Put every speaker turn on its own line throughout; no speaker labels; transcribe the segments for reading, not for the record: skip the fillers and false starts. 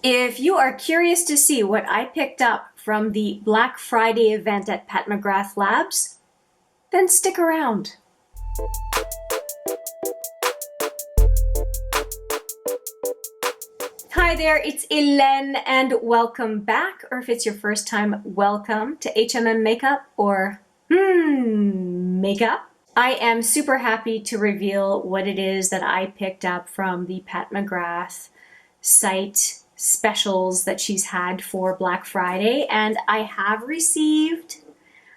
If you are curious to see what I picked up from the Black Friday event at Pat McGrath Labs, then stick around. Hi there, it's Hélène and welcome back, or if it's your first time, welcome to HMM Makeup or Makeup. I am super happy to reveal what it is that I picked up from the Pat McGrath site specials that she's had for Black Friday, and I have received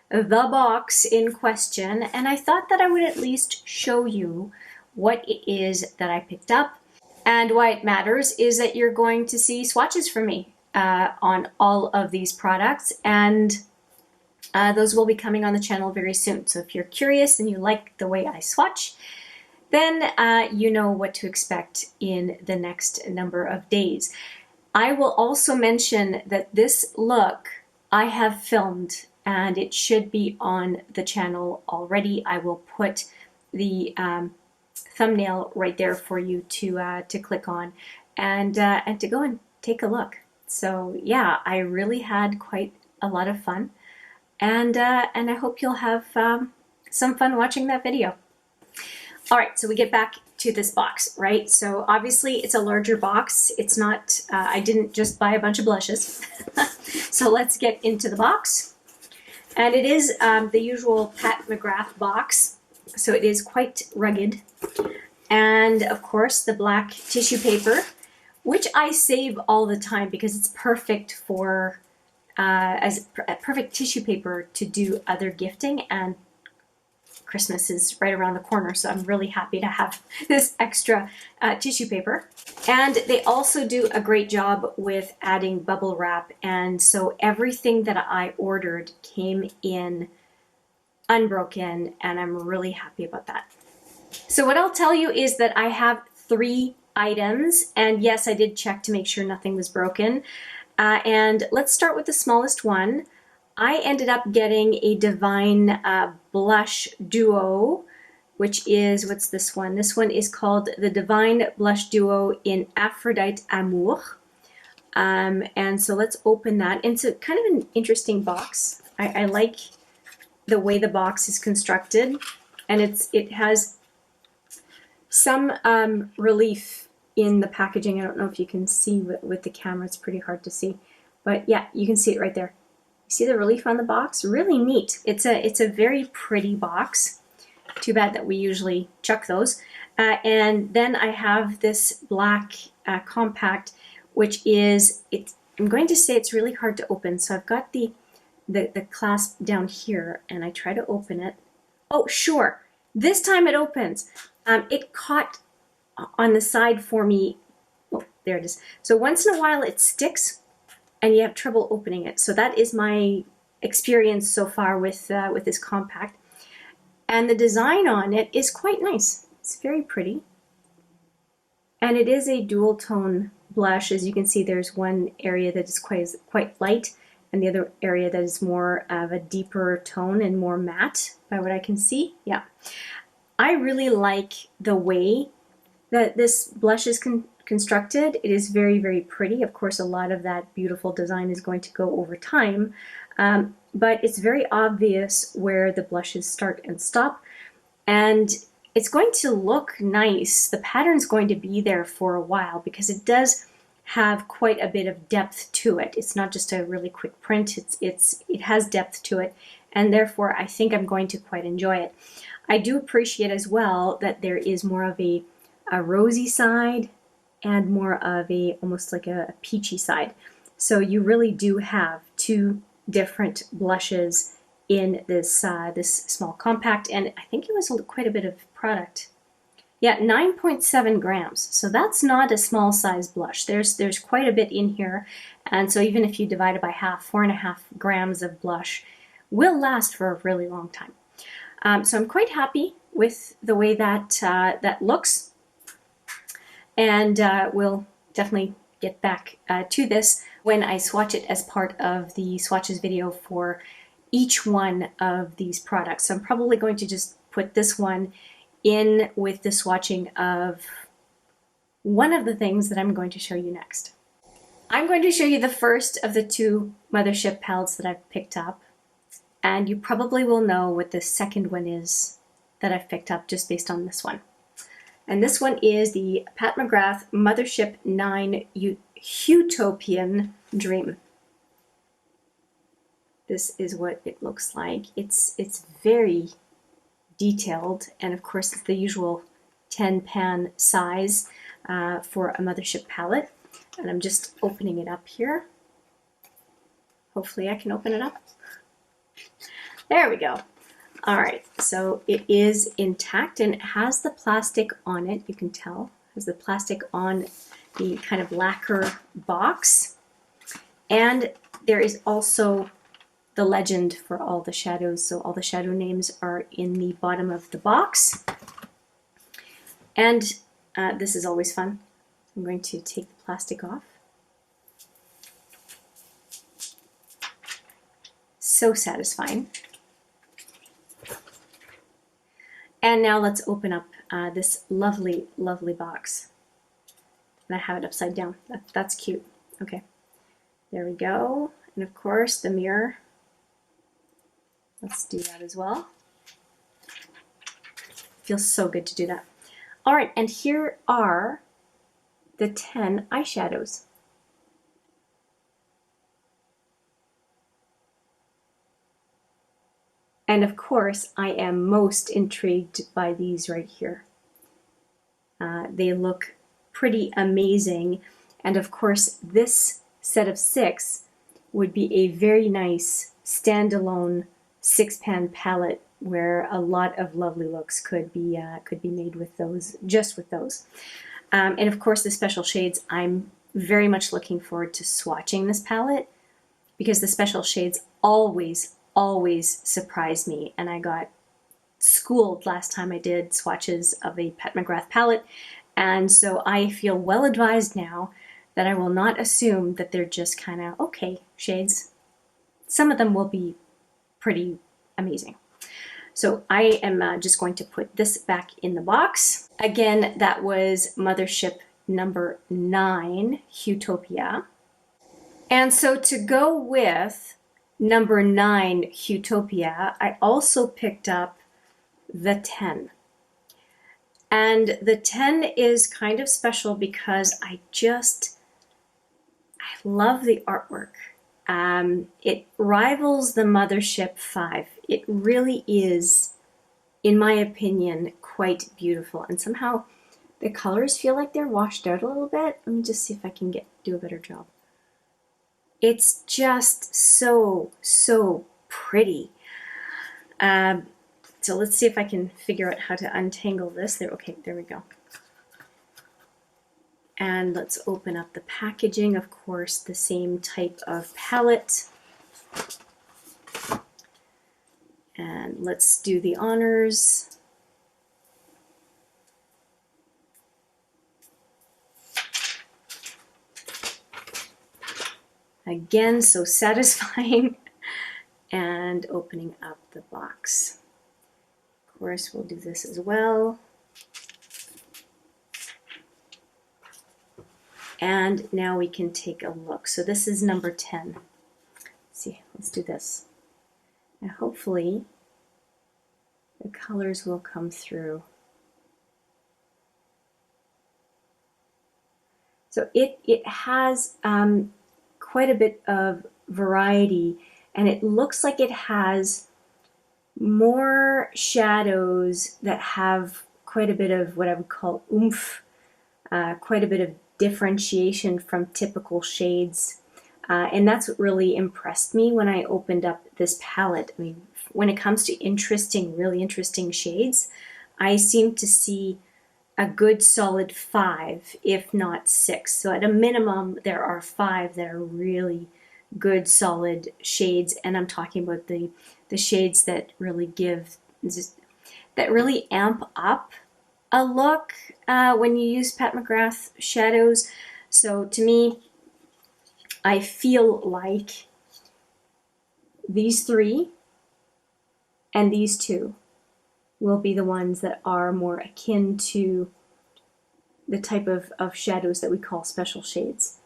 the box in question, and I thought that I would at least show you what it is that I picked up. And why it matters is that you're going to see swatches from me on all of these products, and those will be coming on the channel very soon. So if you're curious and you like the way I swatch, then you know what to expect in the next number of days. I will also mention that this look I have filmed and it should be on the channel already. I will put the thumbnail right there for you to click on and to go and take a look. So yeah, I really had quite a lot of fun, and I hope you'll have some fun watching that video. All right, so we get back to this box, right? So obviously it's a larger box. It's not, I didn't just buy a bunch of blushes. So let's get into the box. And it is the usual Pat McGrath box. So it is quite rugged. And of course the black tissue paper, which I save all the time because it's perfect for, as a perfect tissue paper to do other gifting, and Christmas is right around the corner, so I'm really happy to have this extra tissue paper. And they also do a great job with adding bubble wrap, and so everything that I ordered came in unbroken, and I'm really happy about that. So what I'll tell you is that I have 3 items, and yes, I did check to make sure nothing was broken. And let's start with the smallest one. I ended up getting a Divine Blush Duo, which is, what's this one? This one is called the Divine Blush Duo in Aphrodite Amour. And so let's open that. And it's a kind of an interesting box. I like the way the box is constructed, and it has some relief in the packaging. I don't know if you can see with the camera, it's pretty hard to see. But yeah, you can see it right there. See the relief on the box? Really neat. It's a very pretty box. Too bad that we usually chuck those. And then I have this black compact, which is, I'm going to say it's really hard to open. So I've got the clasp down here, and I try to open it. Oh, sure. This time it opens. It caught on the side for me. Oh, there it is. So once in a while it sticks, and you have trouble opening it. So that is my experience so far with this compact. And the design on it is quite nice. It's very pretty. And it is a dual tone blush. As you can see, there's one area that is quite light, and the other area that is more of a deeper tone and more matte, by what I can see. Yeah. I really like the way that this blush is constructed. It is very, very pretty. Of course, a lot of that beautiful design is going to go over time, but it's very obvious where the blushes start and stop, and it's going to look nice. The pattern's going to be there for a while because it does have quite a bit of depth to it. It's not just a really quick print. It has depth to it, and therefore I think I'm going to quite enjoy it. I do appreciate as well that there is more of a rosy side and more of almost like a peachy side. So you really do have 2 different blushes in this this small compact, and I think it was quite a bit of product. Yeah, 9.7 grams. So that's not a small size blush. There's quite a bit in here, and so even if you divide it by half, 4.5 grams of blush will last for a really long time. So I'm quite happy with the way that that looks. And we'll definitely get back to this when I swatch it as part of the swatches video for each one of these products. So I'm probably going to just put this one in with the swatching of one of the things that I'm going to show you next. I'm going to show you the first of the two Mothership palettes that I've picked up, and you probably will know what the second one is that I've picked up just based on this one. And this one is the Pat McGrath Mothership IX Utopian Dream. This is what it looks like. It's very detailed, and of course it's the usual 10 pan size for a Mothership palette. And I'm just opening it up here. Hopefully I can open it up. There we go. All right, so it is intact and it has the plastic on it. You can tell it has the plastic on the kind of lacquer box. And there is also the legend for all the shadows. So all the shadow names are in the bottom of the box. And this is always fun. I'm going to take the plastic off. So satisfying. And now let's open up this lovely, lovely box. And I have it upside down. That's cute. Okay, there we go. And of course the mirror. Let's do that as well. Feels so good to do that. All right, and here are the 10 eyeshadows. And of course, I am most intrigued by these right here. They look pretty amazing. And of course, this set of 6 would be a very nice standalone 6-pan palette where a lot of lovely looks could be made with those, just with those. And of course, the special shades, I'm very much looking forward to swatching this palette because the special shades always surprise me. And I got schooled last time I did swatches of a Pat McGrath palette. And so I feel well advised now that I will not assume that they're just kind of okay shades. Some of them will be pretty amazing. So I am just going to put this back in the box. Again, that was Mothership number 9, Utopia. And so to go with number 9, Utopia, I also picked up the 10. And the 10 is kind of special because I love the artwork. It rivals the Mothership V. It really is, in my opinion, quite beautiful. And somehow the colors feel like they're washed out a little bit. Let me just see if I can do a better job. It's just so pretty. So let's see if I can figure out how to untangle this. There, okay, there we go. And let's open up the packaging. Of course, the same type of palette. And let's do the honors. Again, so satisfying. And opening up the box. Of course, we'll do this as well. And now we can take a look. So this is number 10. Let's see, let's do this. And hopefully the colors will come through. So it has quite a bit of variety, and it looks like it has more shadows that have quite a bit of what I would call oomph, quite a bit of differentiation from typical shades. And that's what really impressed me when I opened up this palette. I mean, when it comes to really interesting shades, I seem to see a good solid 5, if not 6. So at a minimum, there are 5 that are really good solid shades. And I'm talking about the shades that really that really amp up a look when you use Pat McGrath shadows. So to me, I feel like these 3 and these 2 will be the ones that are more akin to the type of shadows that we call special shades.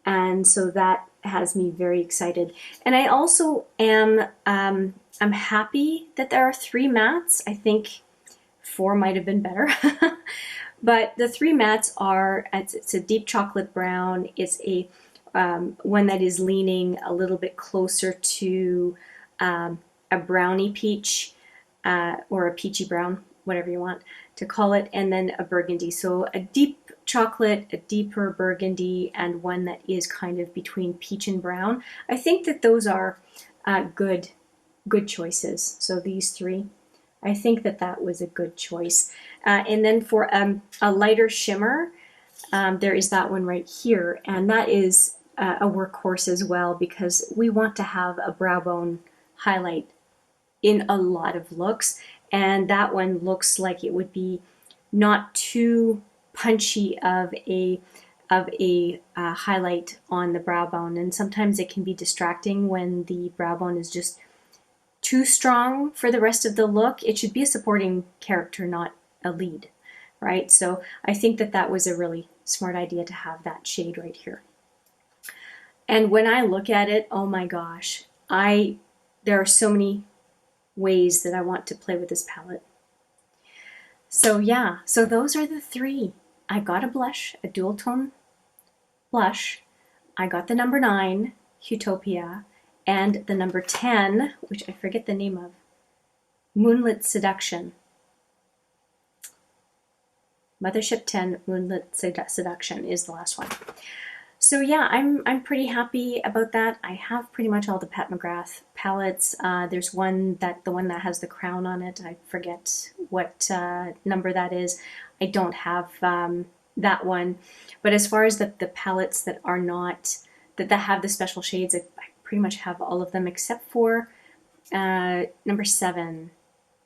And so that has me very excited. And I also am, I'm happy that there are 3 mattes. I think 4 might have been better. But the 3 mattes are, it's a deep chocolate brown. It's a one that is leaning a little bit closer to a brownie peach, or a peachy brown, whatever you want to call it, and then a burgundy. So a deep chocolate, a deeper burgundy, and one that is kind of between peach and brown. I think that those are good choices. So these 3, I think that that was a good choice. And then for a lighter shimmer, there is that one right here, and that is a workhorse as well, because we want to have a brow bone highlight in a lot of looks, and that one looks like it would be not too punchy of a highlight on the brow bone. And sometimes it can be distracting when the brow bone is just too strong for the rest of the look. It should be a supporting character, not a lead, right? So I think that that was a really smart idea to have that shade right here. And when I look at it, oh my gosh, there are so many ways that I want to play with this palette. So yeah, so those are the 3. I got a blush, a dual tone blush. I got the number 9, Utopia, and the number 10, which I forget the name of, Moonlit Seduction. Mothership 10 Moonlit Seduction is the last one. So yeah, I'm pretty happy about that. I have pretty much all the Pat McGrath palettes. There's one the one that has the crown on it. I forget what number that is. I don't have that one. But as far as the palettes that are not, that have the special shades, I pretty much have all of them except for number 7,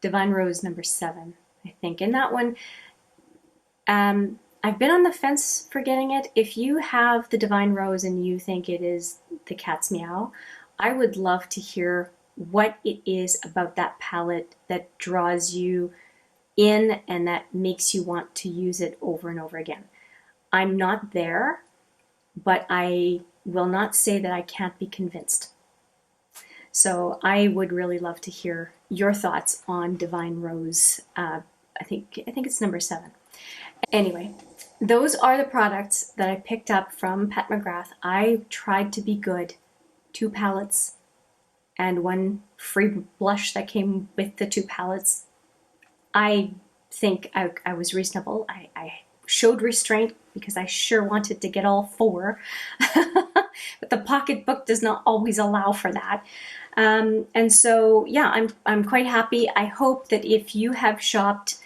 Divine Rose number 7, I think. And that one, I've been on the fence for getting it. If you have the Divine Rose and you think it is the cat's meow, I would love to hear what it is about that palette that draws you in and that makes you want to use it over and over again. I'm not there, but I will not say that I can't be convinced. So I would really love to hear your thoughts on Divine Rose. I think it's number 7. Anyway, those are the products that I picked up from Pat McGrath. I tried to be good. 2 palettes and 1 free blush that came with the 2 palettes. I think I was reasonable. I showed restraint because I sure wanted to get all 4. But the pocketbook does not always allow for that. And so, yeah, I'm quite happy. I hope that if you have shopped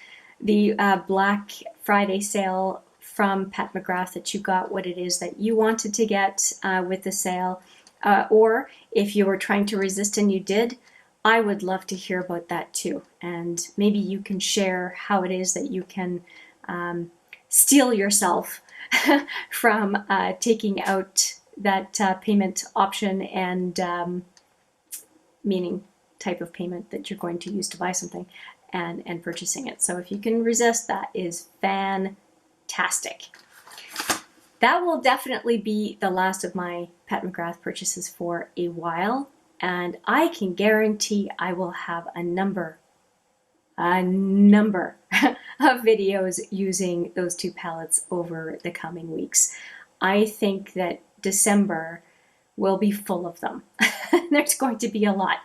the Black Friday sale from Pat McGrath, that you got what it is that you wanted to get with the sale. Or if you were trying to resist and you did, I would love to hear about that too. And maybe you can share how it is that you can steel yourself from taking out that payment option and meaning type of payment that you're going to use to buy something and purchasing it. So if you can resist, that is fantastic. That will definitely be the last of my Pat McGrath purchases for a while, and I can guarantee I will have a number of videos using those 2 palettes over the coming weeks. I think that December will be full of them. There's going to be a lot.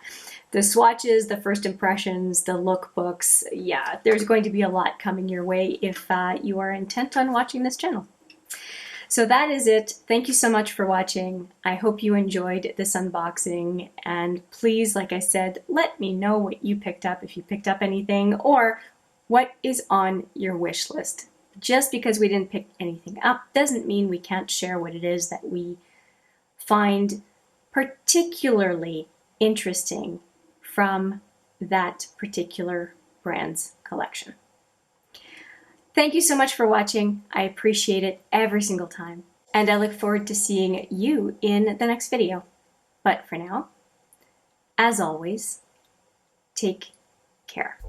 The swatches, the first impressions, the lookbooks, yeah, there's going to be a lot coming your way if you are intent on watching this channel. So that is it. Thank you so much for watching. I hope you enjoyed this unboxing, and please, like I said, let me know what you picked up, if you picked up anything, or what is on your wish list. Just because we didn't pick anything up doesn't mean we can't share what it is that we find particularly interesting from that particular brand's collection. Thank you so much for watching. I appreciate it every single time, and I look forward to seeing you in the next video. But for now, as always, take care.